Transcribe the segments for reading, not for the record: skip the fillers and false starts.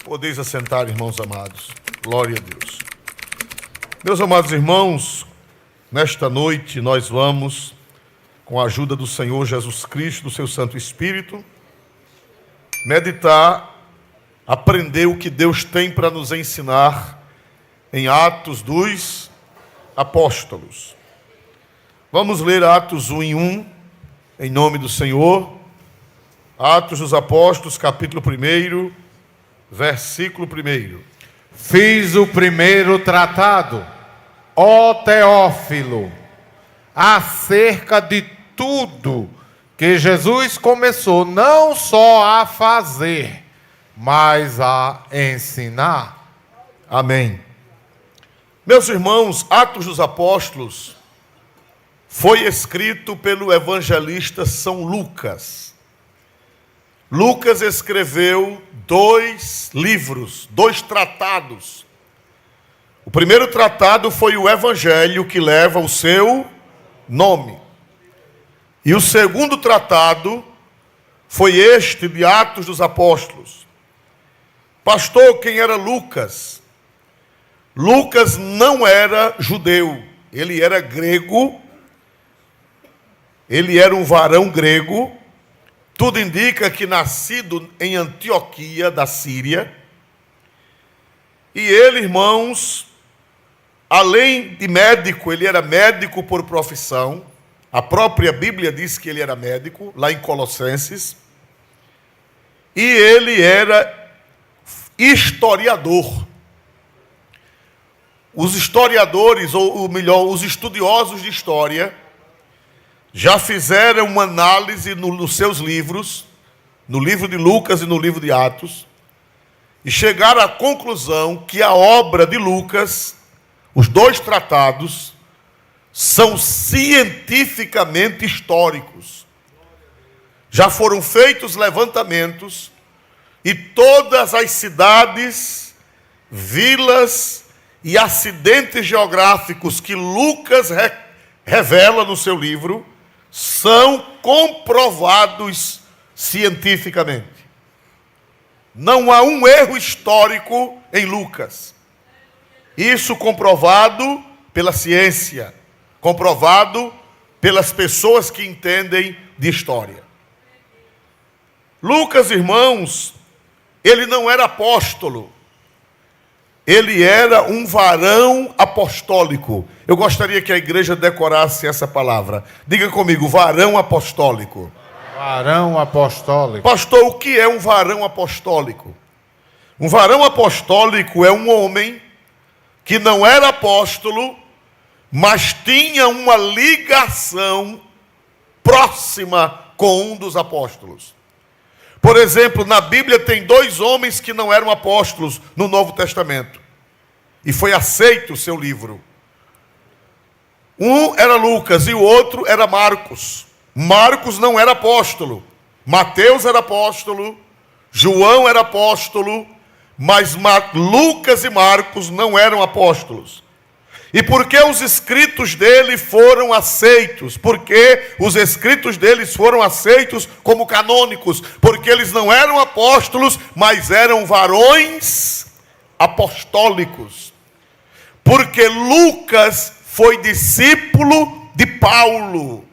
Podeis assentar, irmãos amados. Glória a Deus. Meus amados irmãos, nesta noite nós vamos, com a ajuda do Senhor Jesus Cristo, do seu Santo Espírito, meditar, aprender o que Deus tem para nos ensinar em Atos dos Apóstolos. Vamos ler Atos 1:1, em nome do Senhor. Atos dos Apóstolos, capítulo 1, versículo 1. Fiz o primeiro tratado, ó Teófilo, acerca de tudo que Jesus começou não só a fazer, mas a ensinar. Amém. Meus irmãos, Atos dos Apóstolos foi escrito pelo evangelista São Lucas. Lucas escreveu 2 livros, 2 tratados. O primeiro tratado foi o Evangelho, que leva o seu nome. E o segundo tratado foi este de Atos dos Apóstolos. Pastor, quem era Lucas? Lucas não era judeu, ele era grego, ele era um varão grego. Tudo indica que nascido em Antioquia, da Síria. E ele, irmãos, além de médico, ele era médico por profissão. A própria Bíblia diz que ele era médico, lá em Colossenses. E ele era historiador. Os historiadores, ou melhor, os estudiosos de história, já fizeram uma análise nos seus livros, no livro de Lucas e no livro de Atos, e chegaram à conclusão que a obra de Lucas, os 2 tratados, são cientificamente históricos. Já foram feitos levantamentos e todas as cidades, vilas e acidentes geográficos que Lucas revela no seu livro são comprovados cientificamente. Não há um erro histórico em Lucas. Isso comprovado pela ciência, comprovado pelas pessoas que entendem de história. Lucas, irmãos, ele não era apóstolo. Ele era um varão apostólico. Eu gostaria que a igreja decorasse essa palavra. Diga comigo, varão apostólico. Varão apostólico. Pastor, o que é um varão apostólico? Um varão apostólico é um homem que não era apóstolo, mas tinha uma ligação próxima com um dos apóstolos. Por exemplo, na Bíblia tem 2 homens que não eram apóstolos no Novo Testamento. E foi aceito o seu livro. Um era Lucas e o outro era Marcos. Marcos não era apóstolo. Mateus era apóstolo. João era apóstolo. Mas Lucas e Marcos não eram apóstolos. E por que os escritos dele foram aceitos? Porque os escritos deles foram aceitos como canônicos. Porque eles não eram apóstolos, mas eram varões apostólicos. Porque Lucas foi discípulo de Paulo.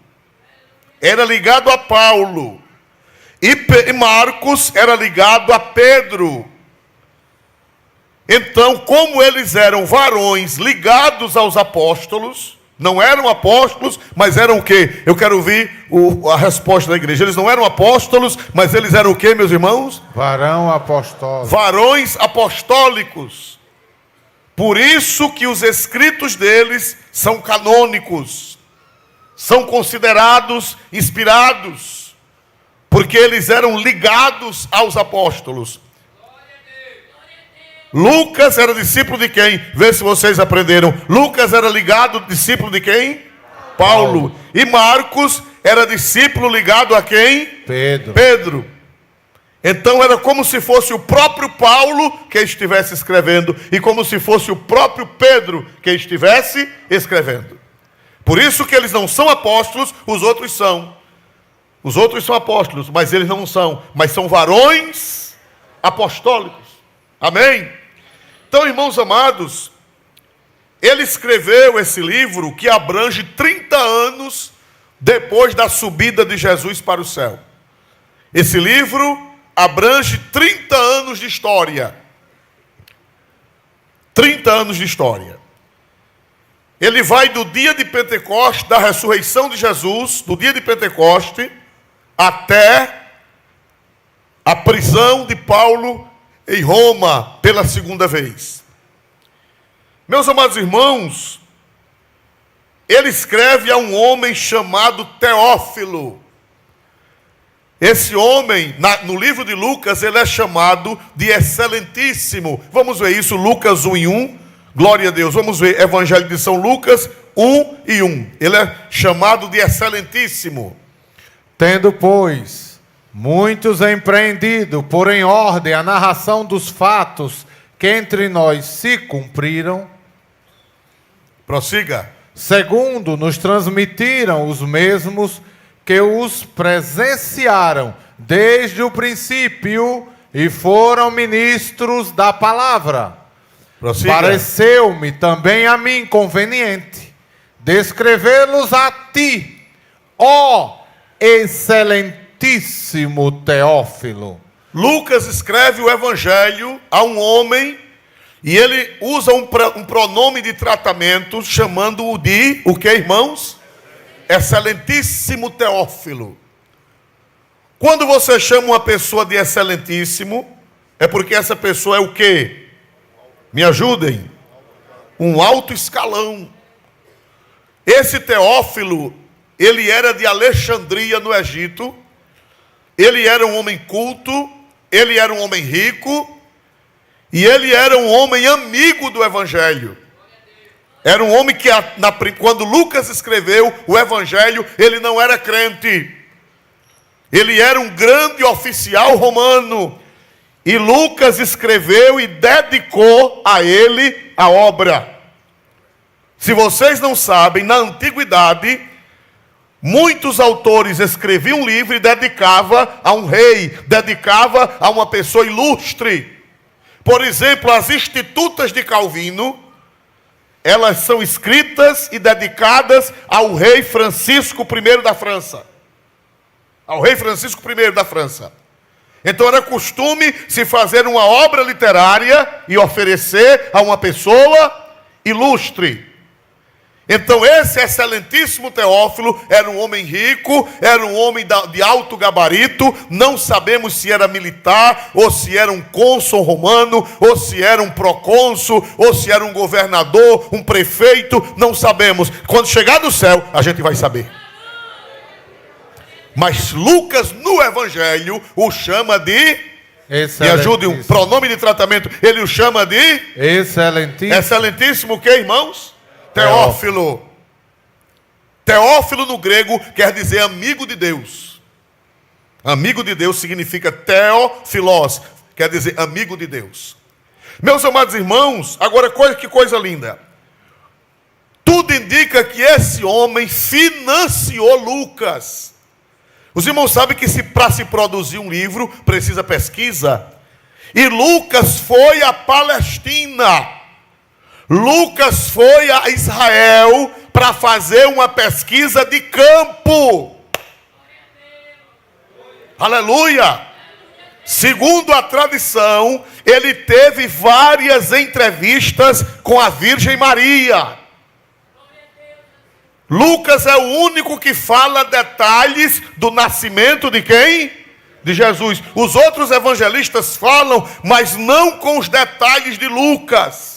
Era ligado a Paulo. E Marcos era ligado a Pedro. Então, como eles eram varões ligados aos apóstolos, não eram apóstolos, mas eram o quê? Eu quero ouvir a resposta da igreja. Eles não eram apóstolos, mas eles eram o quê, meus irmãos? Varão apostólico. Varões apostólicos. Por isso que os escritos deles são canônicos. São considerados inspirados. Porque eles eram ligados aos apóstolos. Lucas era discípulo de quem? Vê se vocês aprenderam. Lucas era ligado, discípulo de quem? Paulo. E Marcos era discípulo ligado a quem? Pedro. Então era como se fosse o próprio Paulo que estivesse escrevendo e como se fosse o próprio Pedro que estivesse escrevendo. Por isso que eles não são apóstolos, os outros são. Os outros são apóstolos, mas eles não são. Mas são varões apostólicos. Amém? Então, irmãos amados, ele escreveu esse livro que abrange 30 anos depois da subida de Jesus para o céu. Esse livro abrange 30 anos de história. 30 anos de história. Ele vai do dia de Pentecostes, da ressurreição de Jesus, do dia de Pentecostes, até a prisão de Paulo em Roma pela segunda vez. Meus amados irmãos, ele escreve a um homem chamado Teófilo. Esse homem, no livro de Lucas, ele é chamado de excelentíssimo. Vamos ver isso, Lucas 1:1. Glória a Deus. Vamos ver Evangelho de São Lucas 1:1. Ele é chamado de excelentíssimo. Tendo, pois, muitos empreendido, por em ordem, a narração dos fatos que entre nós se cumpriram, prossiga. Segundo nos transmitiram os mesmos que os presenciaram desde o princípio e foram ministros da palavra. Prossiga. Pareceu-me também a mim conveniente descrevê-los a ti, ó excelentíssimo Teófilo. Lucas escreve o evangelho a um homem e ele usa um pronome de tratamento chamando-o de, o que, irmãos? Excelentíssimo Teófilo. Quando você chama uma pessoa de excelentíssimo, é porque essa pessoa é o quê? Me ajudem. Um alto escalão. Esse Teófilo, ele era de Alexandria, no Egito. Ele era um homem culto, ele era um homem rico, e ele era um homem amigo do Evangelho. Era um homem que, quando Lucas escreveu o Evangelho, ele não era crente. Ele era um grande oficial romano. E Lucas escreveu e dedicou a ele a obra. Se vocês não sabem, na antiguidade, muitos autores escreviam um livro e dedicavam a um rei, dedicava a uma pessoa ilustre. Por exemplo, as Institutas de Calvino, elas são escritas e dedicadas ao rei Francisco I da França. Ao rei Francisco I da França. Então era costume se fazer uma obra literária e oferecer a uma pessoa ilustre. Então esse excelentíssimo Teófilo era um homem rico, era um homem de alto gabarito, não sabemos se era militar, ou se era um cônsul romano, ou se era um procônsul, ou se era um governador, um prefeito, não sabemos. Quando chegar no céu, a gente vai saber. Mas Lucas, no Evangelho, o chama de... Me ajude, um pronome de tratamento, ele o chama de... Excelentíssimo. Excelentíssimo o que, irmãos? Teófilo. Teófilo no grego quer dizer amigo de Deus. Amigo de Deus significa teófilos, quer dizer amigo de Deus. Meus amados irmãos, agora que coisa linda. Tudo indica que esse homem financiou Lucas. Os irmãos sabem que para se produzir um livro precisa pesquisa. E Lucas foi à Palestina. Lucas foi a Israel para fazer uma pesquisa de campo. Aleluia! Segundo a tradição, ele teve várias entrevistas com a Virgem Maria. Lucas é o único que fala detalhes do nascimento de quem? De Jesus. Os outros evangelistas falam, mas não com os detalhes de Lucas.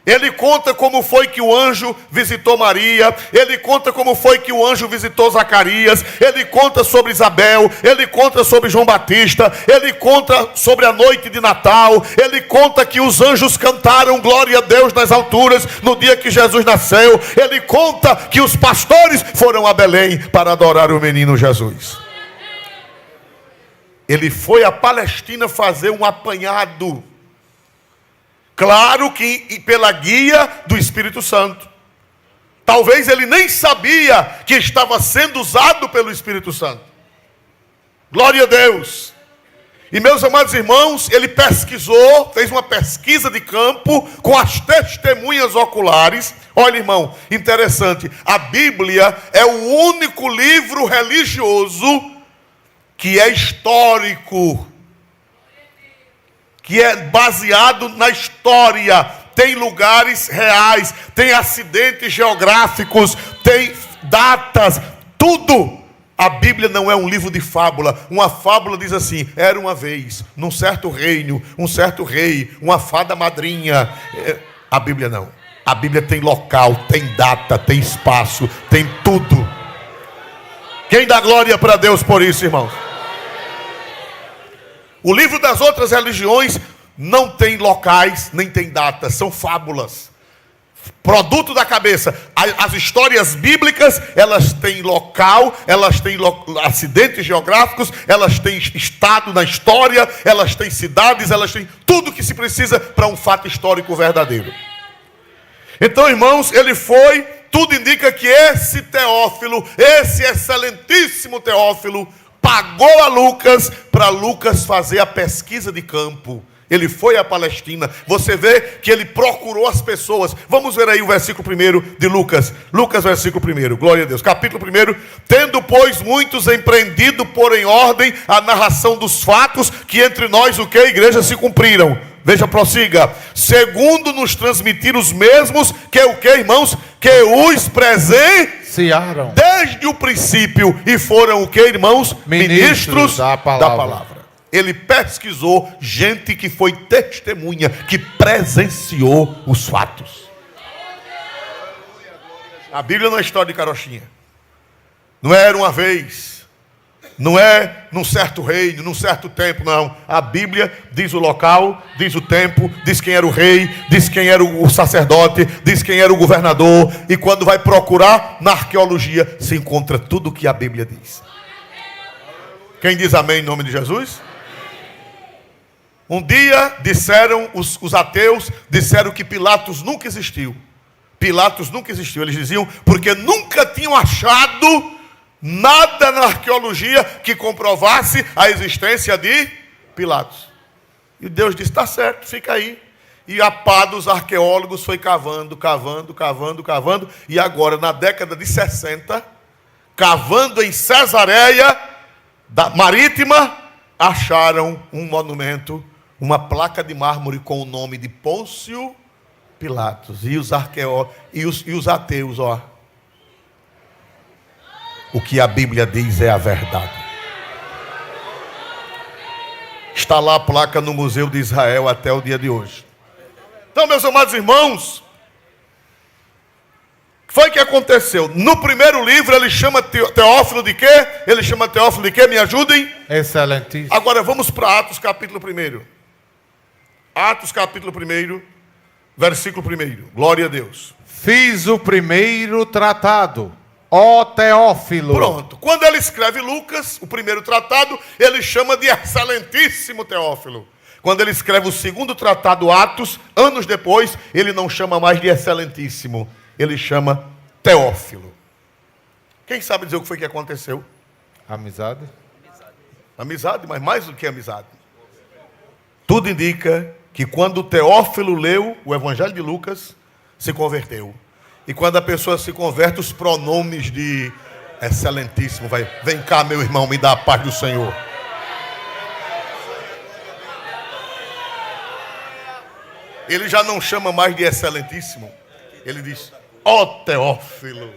Ele conta como foi que o anjo visitou Maria, ele conta como foi que o anjo visitou Zacarias, ele conta sobre Isabel, ele conta sobre João Batista, ele conta sobre a noite de Natal, ele conta que os anjos cantaram glória a Deus nas alturas no dia que Jesus nasceu, ele conta que os pastores foram a Belém para adorar o menino Jesus. Ele foi à Palestina fazer um apanhado. Claro que pela guia do Espírito Santo. Talvez ele nem sabia que estava sendo usado pelo Espírito Santo. Glória a Deus. E meus amados irmãos, ele pesquisou, fez uma pesquisa de campo com as testemunhas oculares. Olha, irmão, interessante. A Bíblia é o único livro religioso que é histórico, que é baseado na história. Tem lugares reais, tem acidentes geográficos, tem datas, tudo. A Bíblia não é um livro de fábula. Uma fábula diz assim: era uma vez, num certo reino, um certo rei, uma fada madrinha. A Bíblia não. A Bíblia tem local, tem data, tem espaço, tem tudo. Quem dá glória para Deus por isso, irmãos? O livro das outras religiões não tem locais, nem tem datas, são fábulas. Produto da cabeça. As histórias bíblicas, elas têm local, elas têm acidentes geográficos, elas têm estado na história, elas têm cidades, elas têm tudo que se precisa para um fato histórico verdadeiro. Então, irmãos, tudo indica que esse Teófilo, esse excelentíssimo Teófilo, pagou a Lucas para Lucas fazer a pesquisa de campo. Ele foi à Palestina. Você vê que ele procurou as pessoas. Vamos ver aí o versículo 1 de Lucas. Lucas, versículo 1. Glória a Deus. Capítulo 1. Tendo, pois, muitos empreendido por em ordem a narração dos fatos que entre nós, o que, igreja, se cumpriram. Veja, prossiga. Segundo nos transmitir os mesmos que o que, irmãos? Que os presenciaram desde o princípio e foram o que, irmãos? Ministros da palavra. Ele pesquisou gente que foi testemunha, que presenciou os fatos. A Bíblia não é história de carochinha. Não era uma vez. Não é num certo reino, num certo tempo, não. A Bíblia diz o local, diz o tempo, diz quem era o rei, diz quem era o sacerdote, diz quem era o governador. E quando vai procurar na arqueologia, se encontra tudo o que a Bíblia diz. Quem diz amém em nome de Jesus? Um dia disseram, os ateus disseram que Pilatos nunca existiu. Pilatos nunca existiu. Eles diziam porque nunca tinham achado nada na arqueologia que comprovasse a existência de Pilatos. E Deus disse: está certo, fica aí. E a pá dos arqueólogos foi cavando. E agora, na década de 60, cavando em Cesareia Marítima, acharam um monumento, uma placa de mármore com o nome de Pôncio Pilatos. E os arqueólogos e os ateus, ó. O que a Bíblia diz é a verdade. Está lá a placa no Museu de Israel até o dia de hoje. Então, meus amados irmãos, o que foi que aconteceu? No primeiro livro ele chama Teófilo de quê? Ele chama Teófilo de quê? Me ajudem. Excelentíssimo. Agora vamos para Atos capítulo 1. Atos capítulo 1, versículo 1. Glória a Deus. Fiz o primeiro tratado, ó Teófilo. Pronto. Quando ele escreve Lucas, o primeiro tratado, ele chama de excelentíssimo Teófilo. Quando ele escreve o segundo tratado, Atos, anos depois, ele não chama mais de excelentíssimo. Ele chama Teófilo. Quem sabe dizer o que foi que aconteceu? Amizade. Amizade, mas mais do que amizade. Tudo indica que quando Teófilo leu o Evangelho de Lucas, se converteu. E quando a pessoa se converte, os pronomes de excelentíssimo vem cá, meu irmão, me dá a paz do Senhor. Ele já não chama mais de excelentíssimo. Ele diz: ó Teófilo.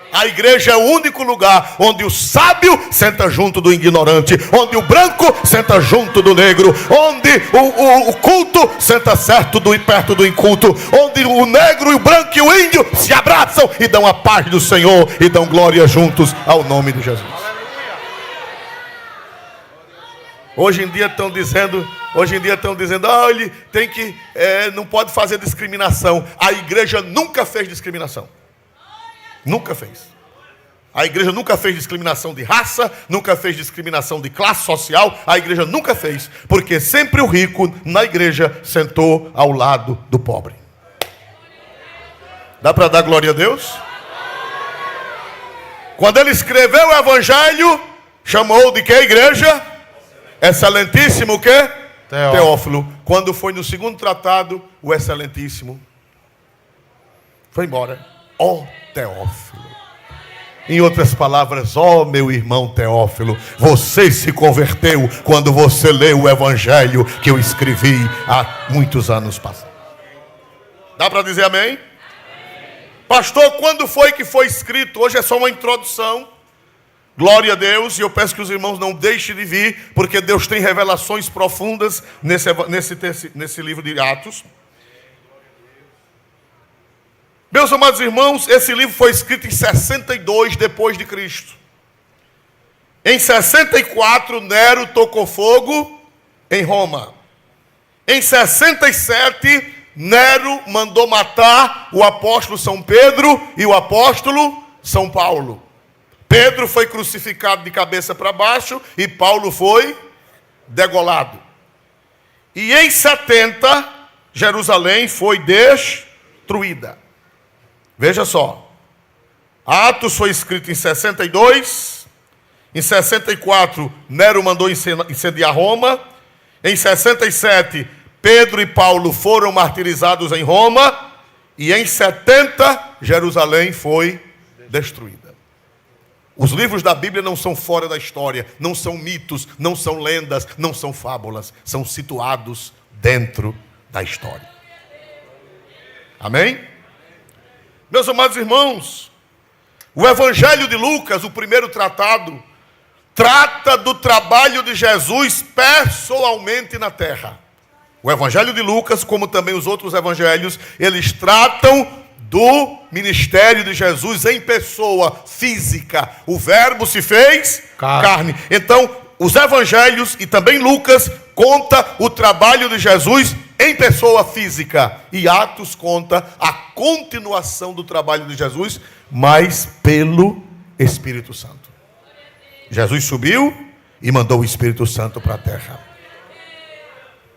A igreja é o único lugar onde o sábio senta junto do ignorante, onde o branco senta junto do negro, onde o culto senta perto do inculto, onde o negro e o branco e o índio se abraçam e dão a paz do Senhor e dão glória juntos ao nome de Jesus. Hoje em dia estão dizendo, ele tem que, não pode fazer discriminação. A igreja nunca fez discriminação. Nunca fez. A igreja nunca fez discriminação de raça, nunca fez discriminação de classe social. A igreja nunca fez, porque sempre o rico na igreja sentou ao lado do pobre. Dá para dar glória a Deus? Quando ele escreveu o evangelho, chamou de que igreja? Excelentíssimo o quê? Teófilo. Quando foi no segundo tratado, o excelentíssimo foi embora. Ó Teófilo. Em outras palavras, ó meu irmão Teófilo, você se converteu quando você leu o evangelho que eu escrevi há muitos anos passados. Dá para dizer amém? Pastor, quando foi que foi escrito? Hoje é só uma introdução. Glória a Deus, e eu peço que os irmãos não deixem de vir, porque Deus tem revelações profundas nesse livro de Atos. Meus amados irmãos, esse livro foi escrito em 62 depois de Cristo. Em 64, Nero tocou fogo em Roma. Em 67, Nero mandou matar o apóstolo São Pedro e o apóstolo São Paulo. Pedro foi crucificado de cabeça para baixo e Paulo foi degolado. E em 70, Jerusalém foi destruída. Veja só. Atos foi escrito em 62. Em 64, Nero mandou incendiar Roma. Em 67, Pedro e Paulo foram martirizados em Roma. E em 70, Jerusalém foi destruída. Os livros da Bíblia não são fora da história, não são mitos, não são lendas, não são fábulas, são situados dentro da história. Amém? Meus amados irmãos, o Evangelho de Lucas, o primeiro tratado, trata do trabalho de Jesus pessoalmente na terra. O Evangelho de Lucas, como também os outros evangelhos, eles tratam do ministério de Jesus em pessoa física. O verbo se fez carne. Então, os evangelhos e também Lucas conta o trabalho de Jesus em pessoa física. E Atos conta a continuação do trabalho de Jesus, mas pelo Espírito Santo. Jesus subiu e mandou o Espírito Santo para a terra.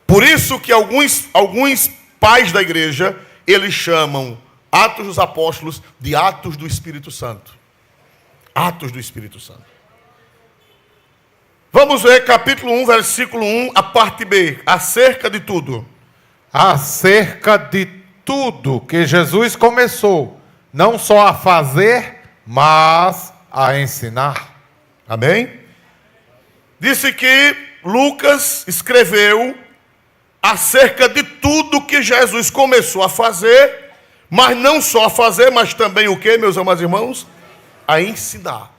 Por isso que alguns pais da igreja, eles chamam Atos dos Apóstolos de Atos do Espírito Santo. Atos do Espírito Santo. Vamos ver capítulo 1, versículo 1, a parte B. Acerca de tudo. Acerca de tudo que Jesus começou, não só a fazer, mas a ensinar. Amém? Disse que Lucas escreveu acerca de tudo que Jesus começou a fazer, mas não só a fazer, mas também o que, meus amados irmãos? A ensinar.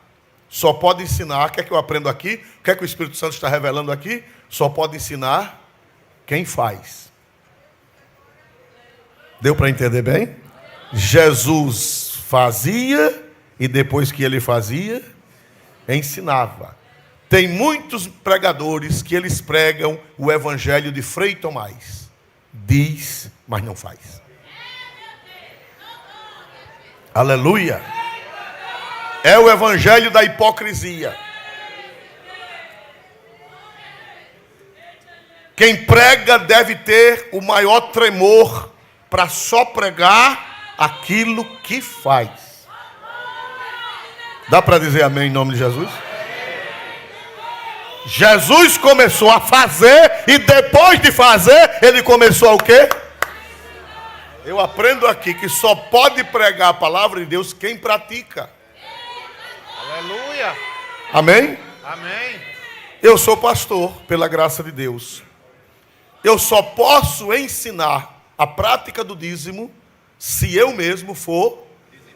Só pode ensinar, o que é que eu aprendo aqui? O que é que o Espírito Santo está revelando aqui? Só pode ensinar quem faz. Deu para entender bem? Jesus fazia e depois que ele fazia, ensinava. Tem muitos pregadores que eles pregam o evangelho de Frei Tomás. Diz, mas não faz. Aleluia. É o evangelho da hipocrisia. Quem prega deve ter o maior tremor para só pregar aquilo que faz. Dá para dizer amém em nome de Jesus? Jesus começou a fazer e depois de fazer, ele começou a o quê? Eu aprendo aqui que só pode pregar a palavra de Deus quem pratica. Aleluia. Amém? Amém. Eu sou pastor, pela graça de Deus. Eu só posso ensinar a prática do dízimo se eu mesmo for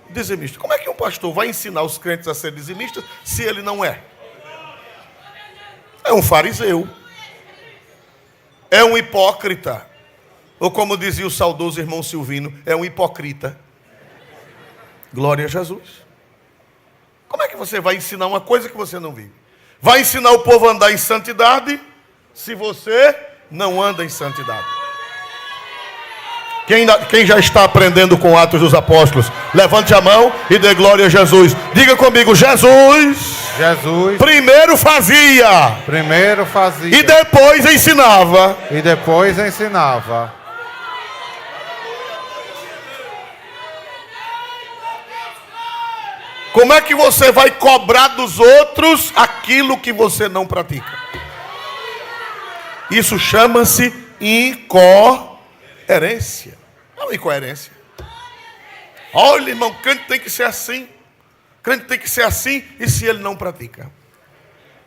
dizimista. Como é que um pastor vai ensinar os crentes a ser dizimistas se ele não é? É um fariseu. É um hipócrita. Ou como dizia o saudoso irmão Silvino, é um hipocrita. Glória a Jesus. Como é que você vai ensinar uma coisa que você não vive? Vai ensinar o povo a andar em santidade se você não anda em santidade? Quem já está aprendendo com Atos dos Apóstolos, levante a mão e dê glória a Jesus. Diga comigo, Jesus primeiro fazia e depois ensinava. Como é que você vai cobrar dos outros aquilo que você não pratica? Isso chama-se incoerência. É uma incoerência. Olha, irmão, crente tem que ser assim. Crente tem que ser assim, e se ele não pratica?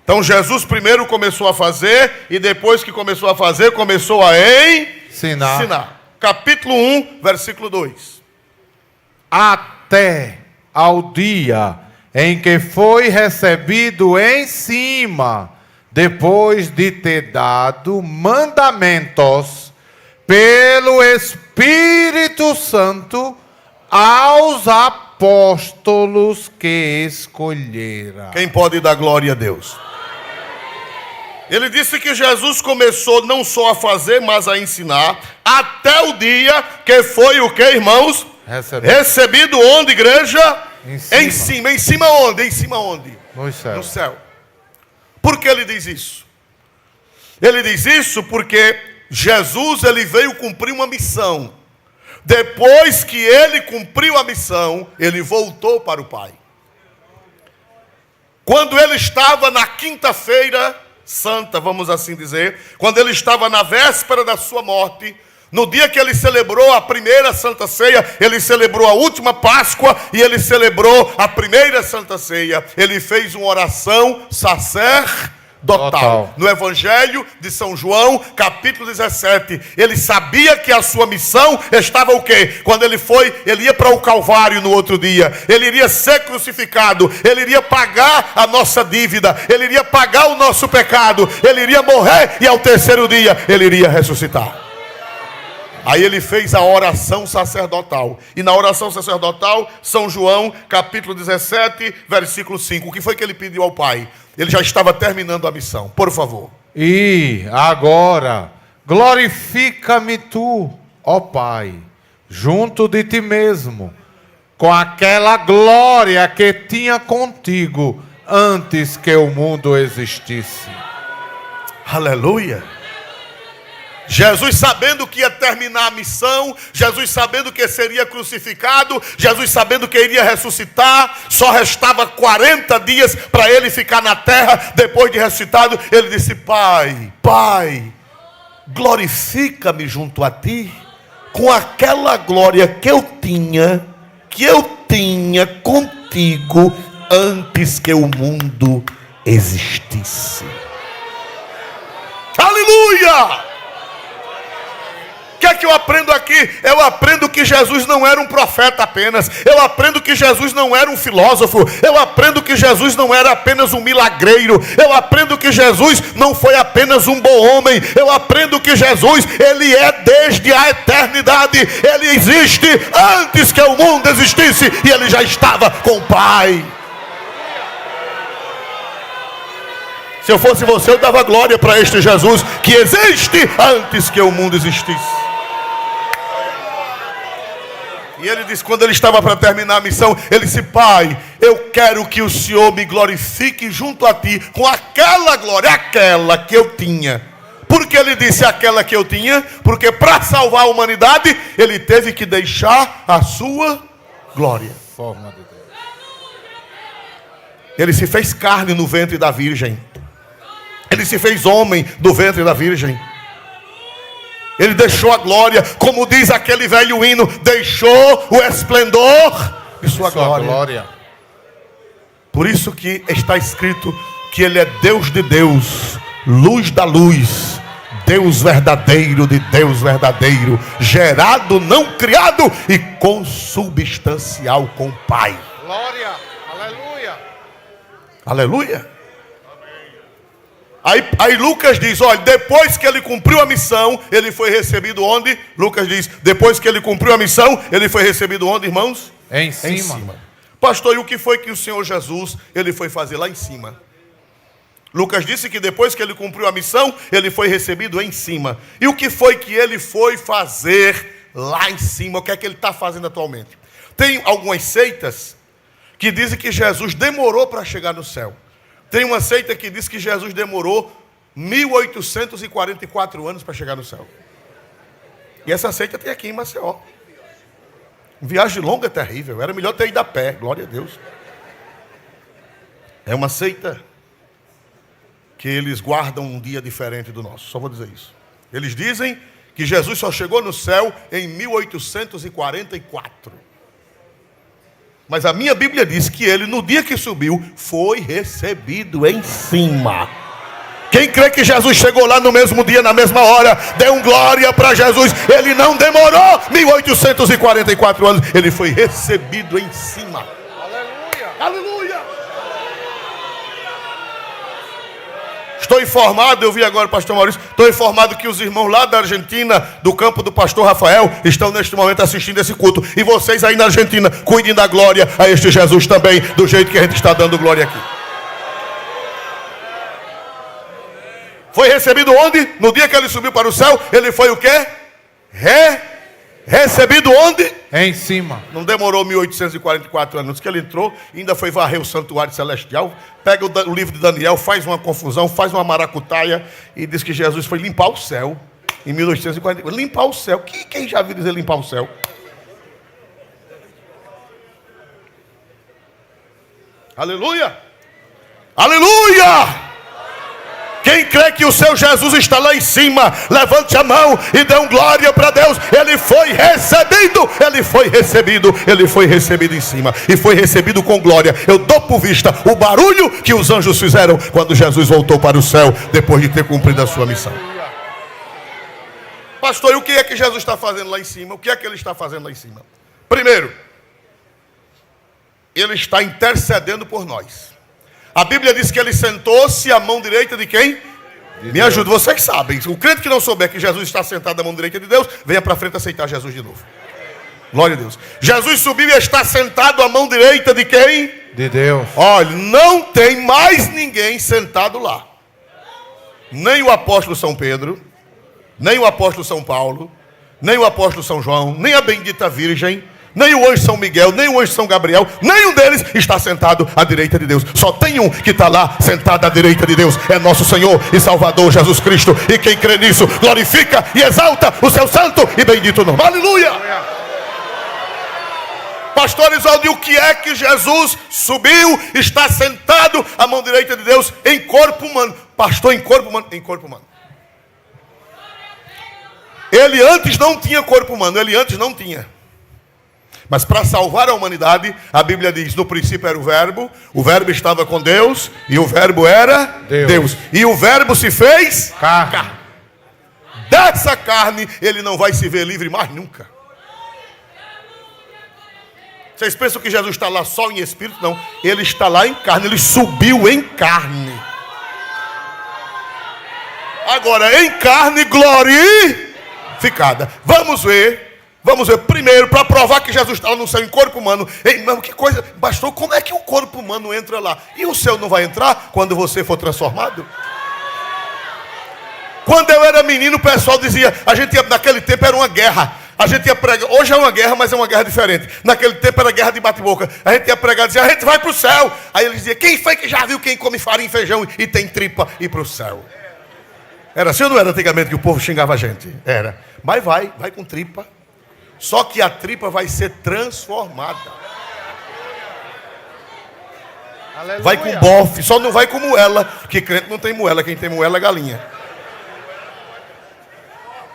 Então Jesus primeiro começou a fazer, e depois que começou a fazer, começou a ensinar. Capítulo 1, versículo 2. Até ao dia em que foi recebido em cima, depois de ter dado mandamentos pelo Espírito Santo aos apóstolos que escolhera. Quem pode dar glória a Deus? Ele disse que Jesus começou não só a fazer, mas a ensinar, até o dia que foi o que, irmãos? Recebido onde, igreja? Em cima. Em cima onde? Em cima onde? No céu. No céu. Por que ele diz isso? Ele diz isso porque Jesus, ele veio cumprir uma missão. Depois que ele cumpriu a missão, ele voltou para o Pai. Quando ele estava na quinta-feira santa, vamos assim dizer, quando ele estava na véspera da sua morte, no dia que ele celebrou a primeira Santa Ceia, ele celebrou a última Páscoa e ele celebrou a primeira Santa Ceia. Ele fez uma oração sacerdotal. No Evangelho de São João, capítulo 17, ele sabia que a sua missão estava o quê? Quando ele ia para o Calvário no outro dia, ele iria ser crucificado, ele iria pagar a nossa dívida, ele iria pagar o nosso pecado, ele iria morrer e ao terceiro dia ele iria ressuscitar. Aí ele fez a oração sacerdotal. E na oração sacerdotal, São João, capítulo 17, versículo 5. O que foi que ele pediu ao Pai? Ele já estava terminando a missão. Por favor. E agora, glorifica-me tu, ó Pai, junto de ti mesmo, com aquela glória que tinha contigo antes que o mundo existisse. Aleluia. Jesus sabendo que ia terminar a missão, Jesus sabendo que seria crucificado, Jesus sabendo que iria ressuscitar, só restava 40 dias para ele ficar na terra. Depois de ressuscitado, ele disse: Pai, glorifica-me junto a ti, com aquela glória que eu tinha contigo antes que o mundo existisse. Aleluia! O que é que eu aprendo aqui? Eu aprendo que Jesus não era um profeta apenas. Eu aprendo que Jesus não era um filósofo. Eu aprendo que Jesus não era apenas um milagreiro. Eu aprendo que Jesus não foi apenas um bom homem. Eu aprendo que Jesus, ele é desde a eternidade. Ele existe antes que o mundo existisse. E ele já estava com o Pai. Se eu fosse você, eu dava glória para este Jesus que existe antes que o mundo existisse. E ele disse, quando ele estava para terminar a missão, ele disse: Pai, eu quero que o Senhor me glorifique junto a ti com aquela glória, aquela que eu tinha. Por que ele disse aquela que eu tinha? Porque para salvar a humanidade, ele teve que deixar a sua glória. Forma de Deus. Ele se fez carne no ventre da virgem. Ele se fez homem do ventre da virgem. Ele deixou a glória, como diz aquele velho hino, deixou o esplendor de sua glória. Por isso que está escrito que ele é Deus de Deus, luz da luz, Deus verdadeiro de Deus verdadeiro, gerado, não criado e consubstancial com o Pai. Glória, aleluia. Aleluia. Aí Lucas diz, olha, depois que ele cumpriu a missão, ele foi recebido onde? Lucas diz, depois que ele cumpriu a missão, ele foi recebido onde, irmãos? Em cima. Pastor, e o que foi que o Senhor Jesus, ele foi fazer lá em cima? Lucas disse que depois que ele cumpriu a missão, ele foi recebido em cima. E o que foi que ele foi fazer lá em cima? O que é que ele está fazendo atualmente? Tem algumas seitas que dizem que Jesus demorou para chegar no céu. Tem uma seita que diz que Jesus demorou 1844 anos para chegar no céu. E essa seita tem aqui em Maceió. Viagem longa é terrível. Era melhor ter ido a pé, glória a Deus. É uma seita. que eles guardam um dia diferente do nosso. Só vou dizer isso. Eles dizem que Jesus só chegou no céu em 1844. Mas a minha Bíblia diz que ele, no dia que subiu, foi recebido em cima. Quem crê que Jesus chegou lá no mesmo dia, na mesma hora, dê um glória para Jesus. Ele não demorou 1844 anos. Ele foi recebido em cima. Aleluia! Aleluia! Estou informado, eu vi agora o pastor Maurício, estou informado que os irmãos lá da Argentina, do campo do pastor Rafael, estão neste momento assistindo esse culto. E vocês aí na Argentina, cuidem da glória a este Jesus também, do jeito que a gente está dando glória aqui. Foi recebido onde? No dia que ele subiu para o céu, ele foi o quê? Recebido onde? Em cima. Não demorou 1844 anos que ele entrou, ainda foi varrer o santuário celestial, pega o livro de Daniel, faz uma confusão, faz uma maracutaia e diz que Jesus foi limpar o céu em 1844. Limpar o céu. Quem já viu dizer limpar o céu? Aleluia! Aleluia! Quem crê que o seu Jesus está lá em cima, levante a mão e dê um glória para Deus. Ele foi recebido, ele foi recebido, ele foi recebido em cima e foi recebido com glória. Eu dou por vista o barulho que os anjos fizeram quando Jesus voltou para o céu, depois de ter cumprido a sua missão. Pastor, e o que é que Jesus está fazendo lá em cima? O que é que ele está fazendo lá em cima? Primeiro, ele está intercedendo por nós. A Bíblia diz que ele sentou-se à mão direita de quem? Me ajuda, vocês sabem. O crente que não souber que Jesus está sentado à mão direita de Deus, venha para frente aceitar Jesus de novo. Glória a Deus. Jesus subiu e está sentado à mão direita de quem? De Deus. Olha, não tem mais ninguém sentado lá. Nem o apóstolo São Pedro, nem o apóstolo São Paulo, nem o apóstolo São João, nem a bendita Virgem, nem o anjo São Miguel, nem o anjo São Gabriel, nenhum deles está sentado à direita de Deus. Só tem um que está lá sentado à direita de Deus. É nosso Senhor e Salvador Jesus Cristo. E quem crê nisso, glorifica e exalta o seu santo e bendito nome. Aleluia! Pastor Isolde, o que é que Jesus subiu, está sentado à mão direita de Deus em corpo humano? Pastor, em corpo humano? Em corpo humano. Ele antes não tinha corpo humano, ele antes não tinha. Mas para salvar a humanidade, a Bíblia diz, no princípio era o verbo estava com Deus, e o verbo era Deus. E o verbo se fez carne. Dessa carne, ele não vai se ver livre mais nunca. Vocês pensam que Jesus está lá só em espírito? Não, ele está lá em carne, ele subiu em carne. Agora, em carne glorificada. Vamos ver primeiro, para provar que Jesus está lá no céu em corpo humano. Ei, irmão, que coisa, pastor, como é que o corpo humano entra lá? E o céu não vai entrar quando você for transformado? Quando eu era menino, o pessoal dizia, naquele tempo era uma guerra. A gente ia pregar, hoje é uma guerra, mas é uma guerra diferente. Naquele tempo era guerra de bate-boca. A gente ia pregar e dizia, a gente vai para o céu. Aí eles diziam, quem foi que já viu quem come farinha e feijão e tem tripa ir para o céu? Era assim ou não era antigamente que o povo xingava a gente? Era. Mas vai com tripa. Só que a tripa vai ser transformada. Aleluia. Vai com bofe, só não vai com moela, porque crente não tem moela, quem tem moela é galinha.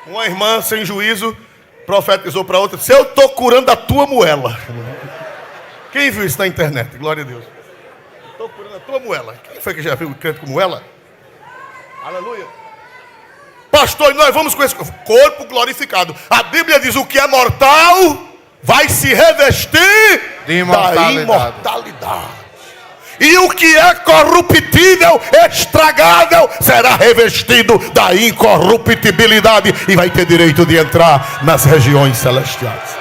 Uma irmã sem juízo profetizou para outra, se eu estou curando a tua moela. Quem viu isso na internet? Glória a Deus. Estou curando a tua moela. Quem foi que já viu o crente com moela? Aleluia. Pastor, nós vamos com esse corpo glorificado. A Bíblia diz, o que é mortal vai se revestir da imortalidade. E o que é corruptível, estragável, será revestido da incorruptibilidade e vai ter direito de entrar nas regiões celestiais.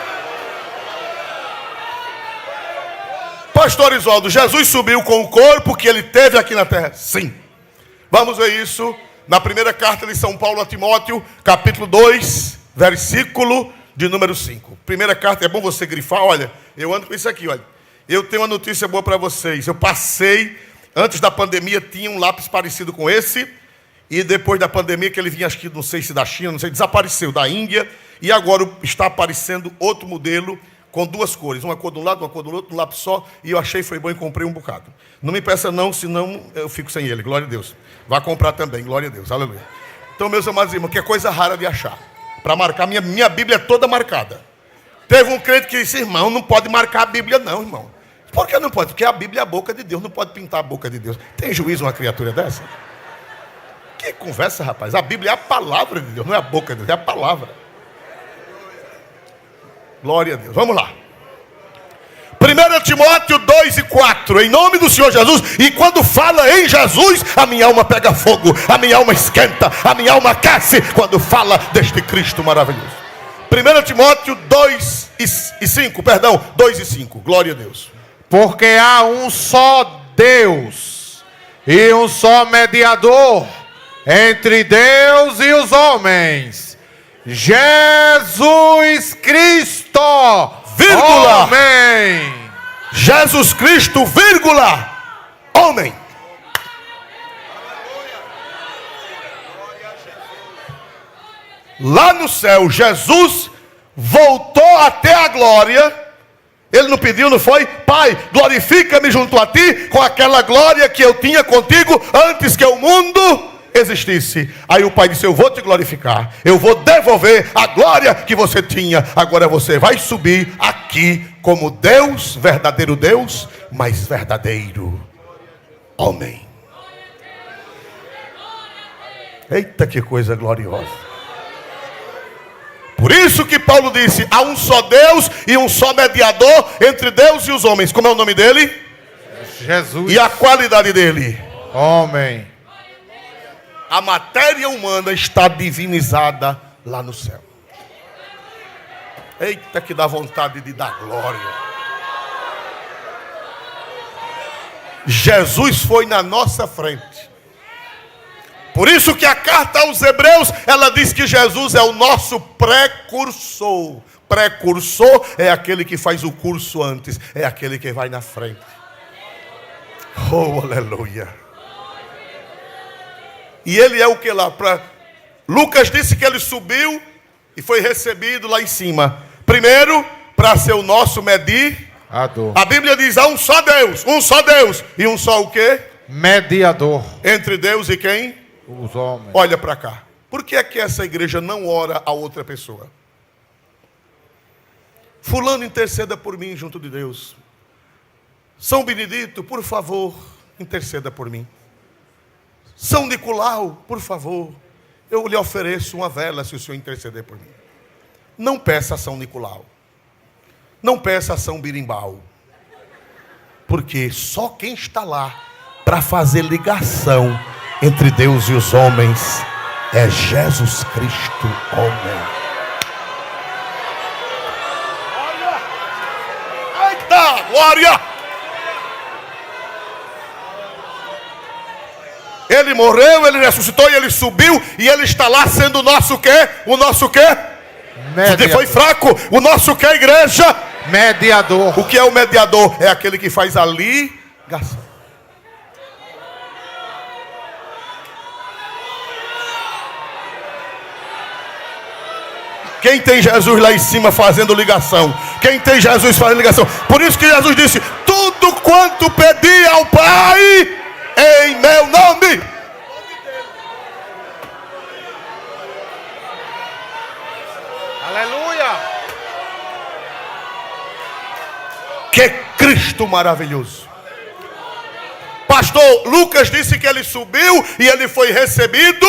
Pastor Isoldo, Jesus subiu com o corpo que ele teve aqui na terra? Sim. Vamos ver isso na primeira carta de São Paulo a Timóteo, capítulo 2, versículo de número 5. Primeira carta, é bom você grifar, olha, eu ando com isso aqui, olha. Eu tenho uma notícia boa para vocês. Eu passei, antes da pandemia, tinha um lápis parecido com esse. E depois da pandemia, que ele vinha, acho que não sei se da China, não sei, desapareceu, da Índia. E agora está aparecendo outro modelo com duas cores, uma cor de um lado, uma cor do outro, um lápis só, e eu achei foi bom e comprei um bocado. Não me peça não, senão eu fico sem ele, glória a Deus. Vá comprar também, glória a Deus, aleluia. Então, meus amados irmãos, que é coisa rara de achar. Para marcar, minha Bíblia é toda marcada. Teve um crente que disse, irmão, não pode marcar a Bíblia não, irmão. Por que não pode? Porque a Bíblia é a boca de Deus, não pode pintar a boca de Deus. Tem juízo uma criatura dessa? Que conversa, rapaz. A Bíblia é a palavra de Deus, não é a boca de Deus, é a palavra. Glória a Deus. Vamos lá. 1 Timóteo 2:4. Em nome do Senhor Jesus. E quando fala em Jesus, a minha alma pega fogo, a minha alma esquenta, a minha alma aquece quando fala deste Cristo maravilhoso. 1 Timóteo 2:5. Perdão, 2:5. Glória a Deus. Porque há um só Deus e um só mediador entre Deus e os homens, Jesus Cristo, vírgula, homem. Jesus Cristo, vírgula, homem. Lá no céu, Jesus voltou até a glória. Ele não pediu, não foi? Pai, glorifica-me junto a ti com aquela glória que eu tinha contigo antes que o mundo existisse. Aí o pai disse, eu vou te glorificar, eu vou devolver a glória que você tinha. Agora você vai subir aqui como Deus, verdadeiro Deus, mas verdadeiro homem. Eita, que coisa gloriosa. Por isso que Paulo disse, há um só Deus e um só mediador entre Deus e os homens. Como é o nome dele? Jesus. E a qualidade dele? Homem. A matéria humana está divinizada lá no céu. Eita, que dá vontade de dar glória. Jesus foi na nossa frente. Por isso que a carta aos Hebreus, ela diz que Jesus é o nosso precursor. Precursor é aquele que faz o curso antes, é aquele que vai na frente. Oh, aleluia. E ele é o que lá? Lucas disse que ele subiu e foi recebido lá em cima. Primeiro, para ser o nosso mediador. A Bíblia diz, há um só Deus. E um só o quê? Mediador. Entre Deus e quem? Os homens. Olha para cá. Por que é que essa igreja não ora a outra pessoa? Fulano, interceda por mim junto de Deus. São Benedito, por favor, interceda por mim. São Nicolau, por favor, eu lhe ofereço uma vela se o senhor interceder por mim. Não peça a São Nicolau. Não peça a São Birimbau. Porque só quem está lá para fazer ligação entre Deus e os homens é Jesus Cristo, homem. Eita, glória! Ele morreu, ele ressuscitou e ele subiu. E ele está lá sendo o nosso quê? O nosso quê? Mediador. Foi fraco. O nosso quê, igreja? Mediador. O que é o mediador? É aquele que faz a ligação. Quem tem Jesus lá em cima fazendo ligação? Quem tem Jesus fazendo ligação? Por isso que Jesus disse, tudo quanto pedi ao Pai em meu nome. Aleluia. Que Cristo maravilhoso. Pastor Lucas disse que ele subiu e ele foi recebido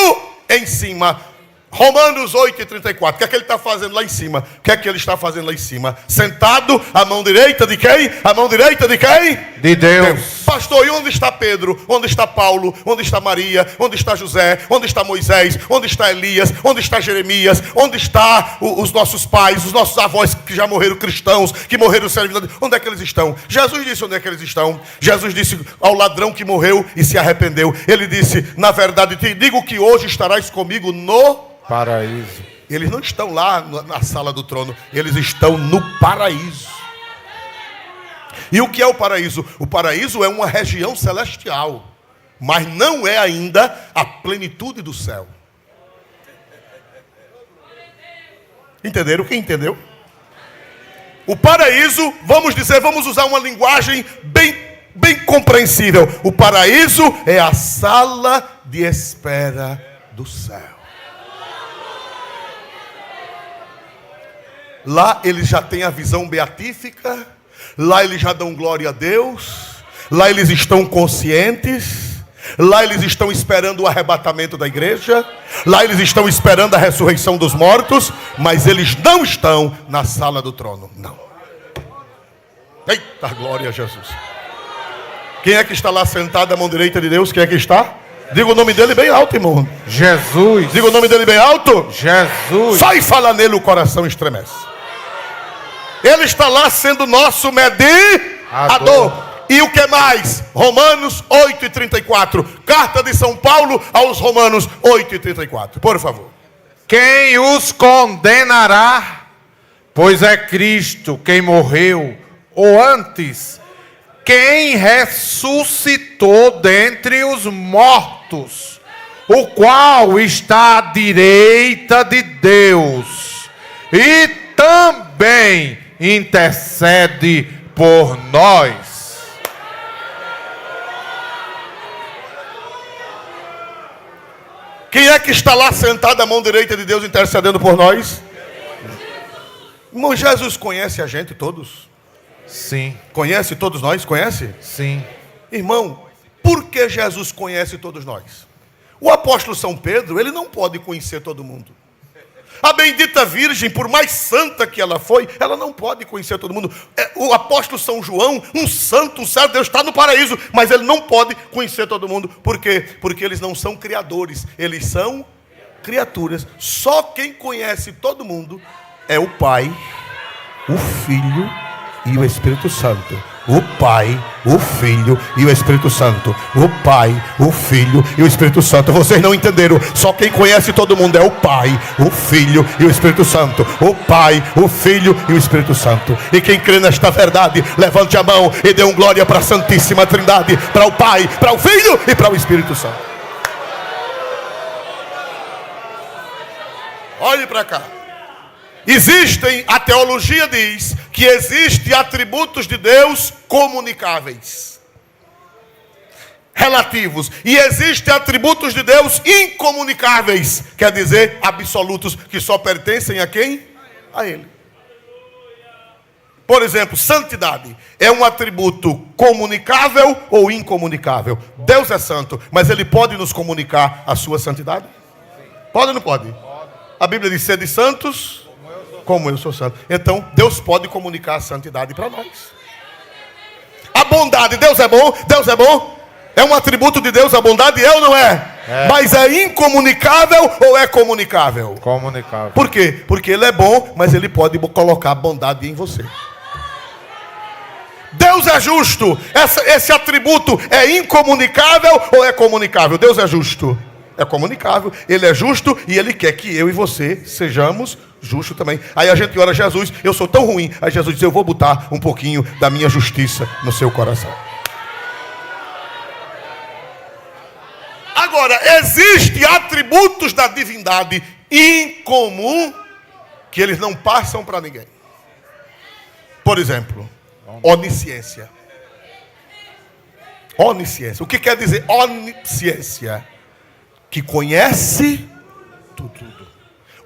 em cima. Romanos 8:34. O que é que ele está fazendo lá em cima? O que é que ele está fazendo lá em cima? Sentado, à mão direita de quem? À mão direita de quem? De Deus. Pastor, e onde está Pedro? Onde está Paulo? Onde está Maria? Onde está José? Onde está Moisés? Onde está Elias? Onde está Jeremias? Onde estão os nossos pais, os nossos avós que já morreram cristãos, que morreram servindo? Onde é que eles estão? Jesus disse onde é que eles estão. Jesus disse ao ladrão que morreu e se arrependeu. Ele disse, na verdade te digo que hoje estarás comigo no paraíso. Eles não estão lá na sala do trono, eles estão no paraíso. E o que é o paraíso? O paraíso é uma região celestial, mas não é ainda a plenitude do céu. Entenderam? Quem entendeu? O paraíso, vamos usar uma linguagem bem compreensível. O paraíso é a sala de espera do céu. Lá eles já têm a visão beatífica, lá eles já dão glória a Deus, lá eles estão conscientes, lá eles estão esperando o arrebatamento da igreja, lá eles estão esperando a ressurreição dos mortos, mas eles não estão na sala do trono, não. Eita, glória a Jesus. Quem é que está lá sentado à mão direita de Deus? Quem é que está? Diga o nome dele bem alto, irmão. Jesus. Diga o nome dele bem alto. Jesus. Só em falar nele o coração estremece. Ele está lá sendo nosso mediador. E o que mais? Romanos 8:34. Carta de São Paulo aos Romanos 8:34. Por favor. Quem os condenará? Pois é Cristo quem morreu, ou antes, quem ressuscitou dentre os mortos, o qual está à direita de Deus, e também intercede por nós. Quem é que está lá sentado à mão direita de Deus intercedendo por nós? Irmão, Jesus conhece a gente todos? Sim. Conhece todos nós? Conhece? Sim. Irmão, por que Jesus conhece todos nós? O apóstolo São Pedro, ele não pode conhecer todo mundo. A bendita Virgem, por mais santa que ela foi, ela não pode conhecer todo mundo. O apóstolo São João, um santo, um servo de Deus, está no paraíso, mas ele não pode conhecer todo mundo. Por quê? Porque eles não são criadores, eles são criaturas. Só quem conhece todo mundo é o Pai, o Filho e o Espírito Santo. O Pai, o Filho e o Espírito Santo. O Pai, o Filho e o Espírito Santo. Vocês não entenderam. Só quem conhece todo mundo é o Pai, o Filho e o Espírito Santo. O Pai, o Filho e o Espírito Santo. E quem crê nesta verdade, levante a mão e dê um glória para a Santíssima Trindade, para o Pai, para o Filho e para o Espírito Santo. Olhe para cá. A teologia diz que existem atributos de Deus comunicáveis, relativos, e existem atributos de Deus incomunicáveis, quer dizer, absolutos, que só pertencem a quem? A Ele. Por exemplo, santidade é um atributo comunicável ou incomunicável? Deus é santo, mas Ele pode nos comunicar a sua santidade? Pode ou não pode? A Bíblia diz: sede santos como eu sou santo. Então, Deus pode comunicar a santidade para nós. A bondade, Deus é bom? Deus é bom? É um atributo de Deus a bondade? É ou não é? É. Mas é incomunicável ou é comunicável? Comunicável. Por quê? Porque Ele é bom, mas Ele pode colocar a bondade em você. Deus é justo. Esse atributo é incomunicável ou é comunicável? Deus é justo. É comunicável. Ele é justo e Ele quer que eu e você sejamos justos também. Aí a gente ora: Jesus, eu sou tão ruim. Aí Jesus diz: eu vou botar um pouquinho da minha justiça no seu coração. Agora, existem atributos da divindade incomum que eles não passam para ninguém. Por exemplo, onisciência. Onisciência. O que quer dizer onisciência? Que conhece tudo.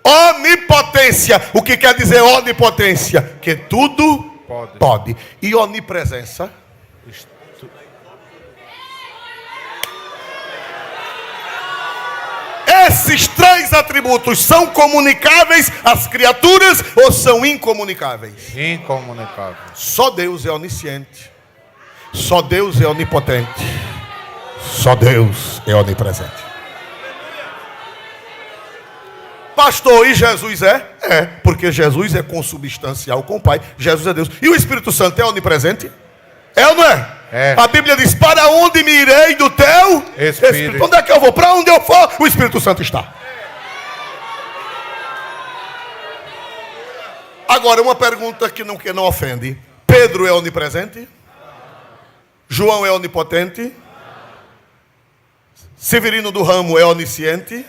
Onipotência. O que quer dizer onipotência? Que tudo pode. E onipresença? Esses três atributos são comunicáveis às criaturas ou são incomunicáveis? Incomunicáveis. Só Deus é onisciente. Só Deus é onipotente. Só Deus é onipresente. Pastor, e Jesus é? É, porque Jesus é consubstancial com o Pai. Jesus é Deus. E o Espírito Santo é onipresente? É ou não é? É. A Bíblia diz: para onde me irei do teu Espírito? Onde é que eu vou? Para onde eu for, o Espírito Santo está. Agora, uma pergunta que não ofende. Pedro é onipresente? João é onipotente? Severino do Ramo é onisciente?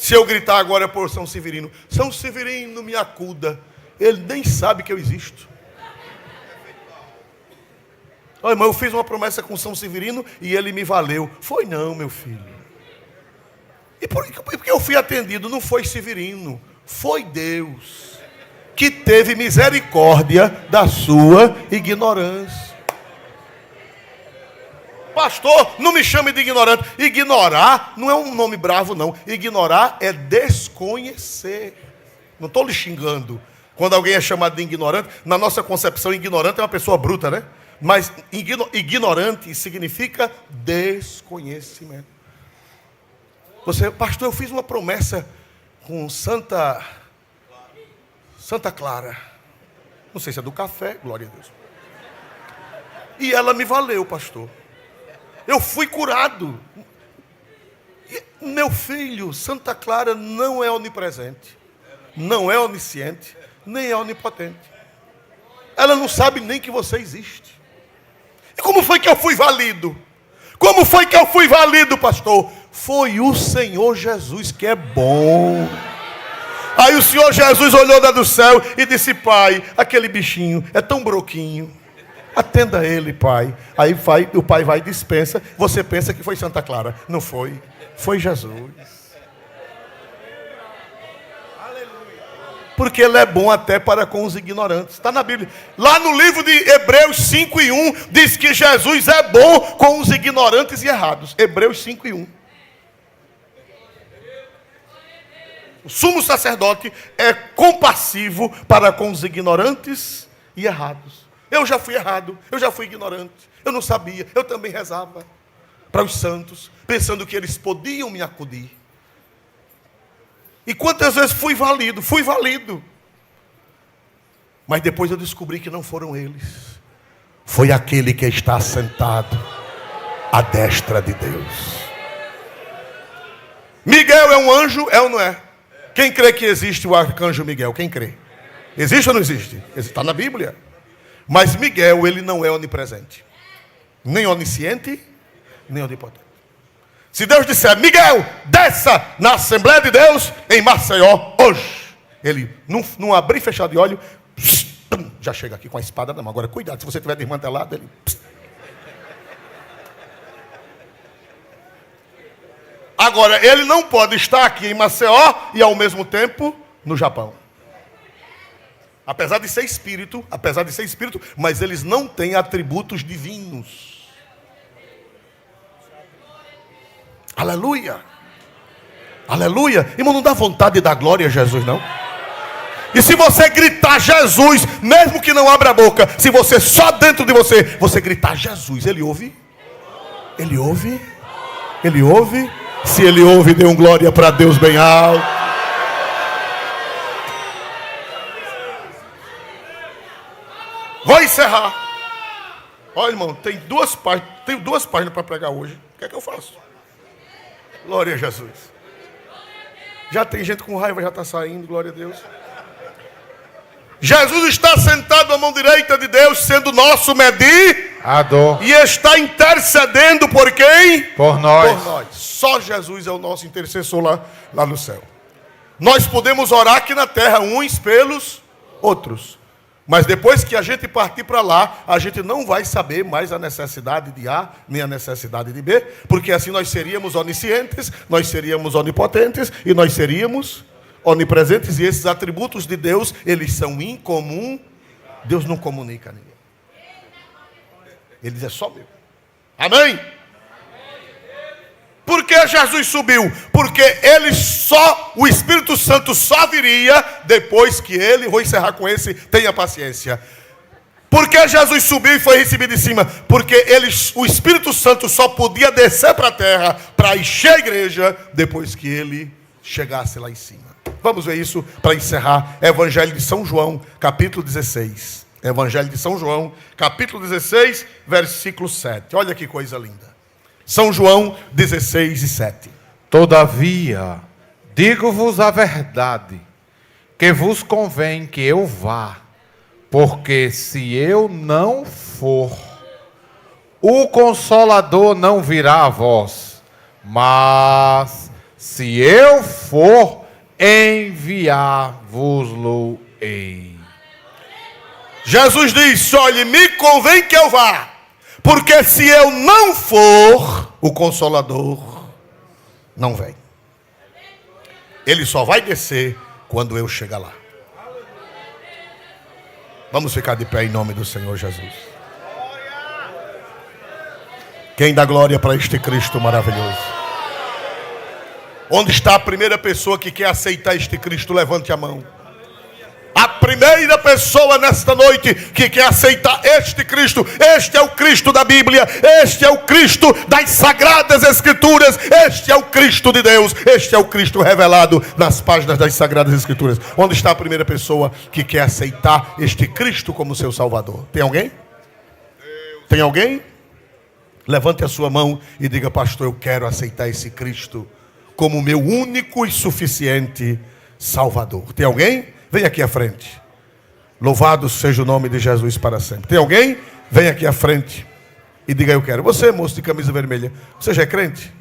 Se eu gritar agora por São Severino, São Severino me acuda, ele nem sabe que eu existo. Olha, irmão, eu fiz uma promessa com São Severino e ele me valeu. Foi não, meu filho. E por que eu fui atendido? Não foi Severino, foi Deus que teve misericórdia da sua ignorância. Pastor, não me chame de ignorante. Ignorar não é um nome bravo, não. Ignorar é desconhecer. Não estou lhe xingando. Quando alguém é chamado de ignorante, na nossa concepção, ignorante é uma pessoa bruta, né? Mas ignorante significa desconhecimento. Você, pastor, eu fiz uma promessa com Santa Clara. Não sei se é do café, glória a Deus. E ela me valeu, pastor. Eu fui curado. Meu filho, Santa Clara não é onipresente, não é onisciente, nem é onipotente. Ela não sabe nem que você existe. E como foi que eu fui valido? Como foi que eu fui valido, pastor? Foi o Senhor Jesus que é bom. Aí o Senhor Jesus olhou da do céu e disse: pai, aquele bichinho é tão broquinho. Atenda ele, pai. Aí o pai vai e dispensa. Você pensa que foi Santa Clara. Não foi. Foi Jesus. Porque ele é bom até para com os ignorantes. Está na Bíblia. Lá no livro de Hebreus 5:1 diz que Jesus é bom com os ignorantes e errados. Hebreus 5:1. O sumo sacerdote é compassivo para com os ignorantes e errados. Eu já fui errado, eu já fui ignorante, eu não sabia, eu também rezava para os santos, pensando que eles podiam me acudir. E quantas vezes fui valido. Mas depois eu descobri que não foram eles. Foi aquele que está sentado à destra de Deus. Miguel é um anjo, é ou não é? Quem crê que existe o arcanjo Miguel? Quem crê? Existe ou não existe? Está na Bíblia. Mas Miguel, ele não é onipresente, nem onisciente, nem onipotente. Se Deus disser: Miguel, desça na Assembleia de Deus em Maceió hoje, ele, não abrir e fechar de olho, já chega aqui com a espada na mão. Agora cuidado, se você estiver desmantelado, ele... Agora, ele não pode estar aqui em Maceió e ao mesmo tempo no Japão. Apesar de ser espírito, mas eles não têm atributos divinos. Aleluia. Aleluia. Irmão, não dá vontade de dar glória a Jesus, não? E se você gritar Jesus, mesmo que não abra a boca, se você só dentro de você gritar Jesus, ele ouve? Ele ouve? Ele ouve? Se ele ouve, dê um glória para Deus bem alto. Vou encerrar. Olha, irmão, tenho duas páginas para pregar hoje. O que é que eu faço? Glória a Jesus. Já tem gente com raiva, já está saindo, glória a Deus. Jesus está sentado à mão direita de Deus, sendo nosso mediador. E está intercedendo por quem? Por nós. Por nós. Só Jesus é o nosso intercessor lá no céu. Nós podemos orar aqui na terra uns pelos outros. Mas depois que a gente partir para lá, a gente não vai saber mais a necessidade de A, nem a necessidade de B, porque assim nós seríamos oniscientes, nós seríamos onipotentes e nós seríamos onipresentes. E esses atributos de Deus, eles são incomuns. Deus não comunica a ninguém. Ele diz: é só meu. Amém? Por que Jesus subiu? Porque o Espírito Santo só viria depois que ele, vou encerrar com esse, tenha paciência. Por que Jesus subiu e foi recebido de cima? Porque o Espírito Santo só podia descer para a terra para encher a igreja depois que ele chegasse lá em cima. Vamos ver isso para encerrar. Evangelho de São João, capítulo 16. Evangelho de São João, capítulo 16, versículo 7. Olha que coisa linda. São João 16:7. Todavia, digo-vos a verdade, que vos convém que eu vá, porque se eu não for, o Consolador não virá a vós, mas se eu for, enviar-vos-lo-ei. Jesus disse: olhe, me convém que eu vá, porque se eu não for, o Consolador não vem. Ele só vai descer quando eu chegar lá. Vamos ficar de pé em nome do Senhor Jesus. Quem dá glória para este Cristo maravilhoso? Onde está a primeira pessoa que quer aceitar este Cristo? Levante a mão. A primeira pessoa nesta noite que quer aceitar este Cristo. Este é o Cristo da Bíblia. Este é o Cristo das Sagradas Escrituras. Este é o Cristo de Deus. Este é o Cristo revelado nas páginas das Sagradas Escrituras. Onde está a primeira pessoa que quer aceitar este Cristo como seu Salvador? Tem alguém? Tem alguém? Levante a sua mão e diga: pastor, eu quero aceitar esse Cristo como meu único e suficiente Salvador. Tem alguém? Vem aqui à frente. Louvado seja o nome de Jesus para sempre. Tem alguém? Vem aqui à frente e diga: eu quero. Você, moço de camisa vermelha, você já é crente?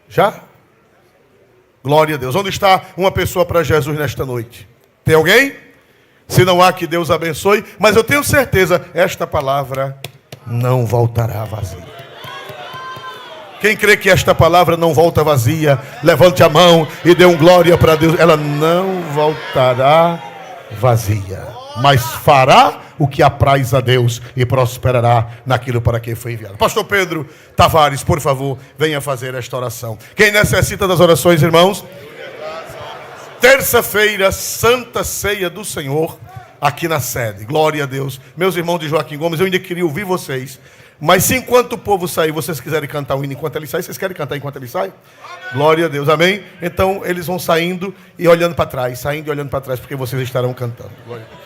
Já? Glória a Deus. Onde está uma pessoa para Jesus nesta noite? Tem alguém? Se não há, que Deus abençoe. Mas eu tenho certeza, esta palavra não voltará vazia. Quem crê que esta palavra não volta vazia, levante a mão e dê um glória para Deus. Ela não voltará vazia, mas fará o que apraz a Deus e prosperará naquilo para que foi enviado. Pastor Pedro Tavares, por favor, venha fazer esta oração. Quem necessita das orações, irmãos? Terça-feira, Santa Ceia do Senhor, aqui na sede. Glória a Deus. Meus irmãos de Joaquim Gomes, eu ainda queria ouvir vocês. Mas se enquanto o povo sair, vocês quiserem cantar o hino enquanto ele sai, vocês querem cantar enquanto ele sai? Glória a Deus, amém? Então eles vão saindo e olhando para trás, saindo e olhando para trás, porque vocês estarão cantando. Glória a Deus.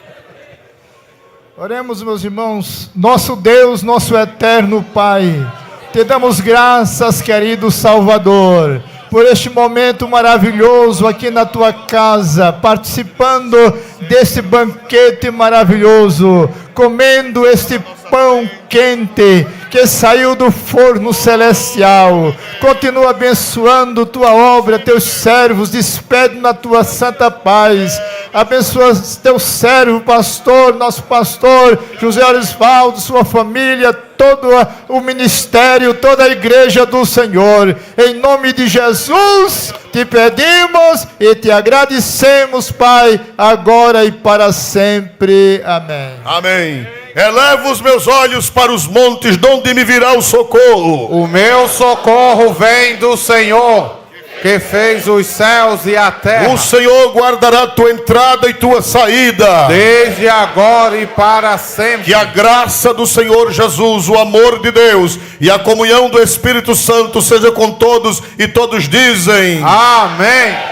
Oremos, meus irmãos. Nosso Deus, nosso eterno Pai, te damos graças, querido Salvador, por este momento maravilhoso aqui na tua casa, participando desse banquete maravilhoso, comendo este pão quente que saiu do forno celestial. Continua abençoando tua obra, teus servos, despede na tua santa paz. Abençoa teu servo, pastor, nosso pastor José Orisvaldo, sua família, todo o ministério, toda a igreja do Senhor. Em nome de Jesus te pedimos e te agradecemos, Pai, agora e para sempre. Amém. Amém. Elevo os meus olhos para os montes, de onde me virá o socorro. O meu socorro vem do Senhor, que fez os céus e a terra. O Senhor guardará tua entrada e tua saída, desde agora e para sempre. Que a graça do Senhor Jesus, o amor de Deus e a comunhão do Espírito Santo seja com todos, e todos dizem: amém.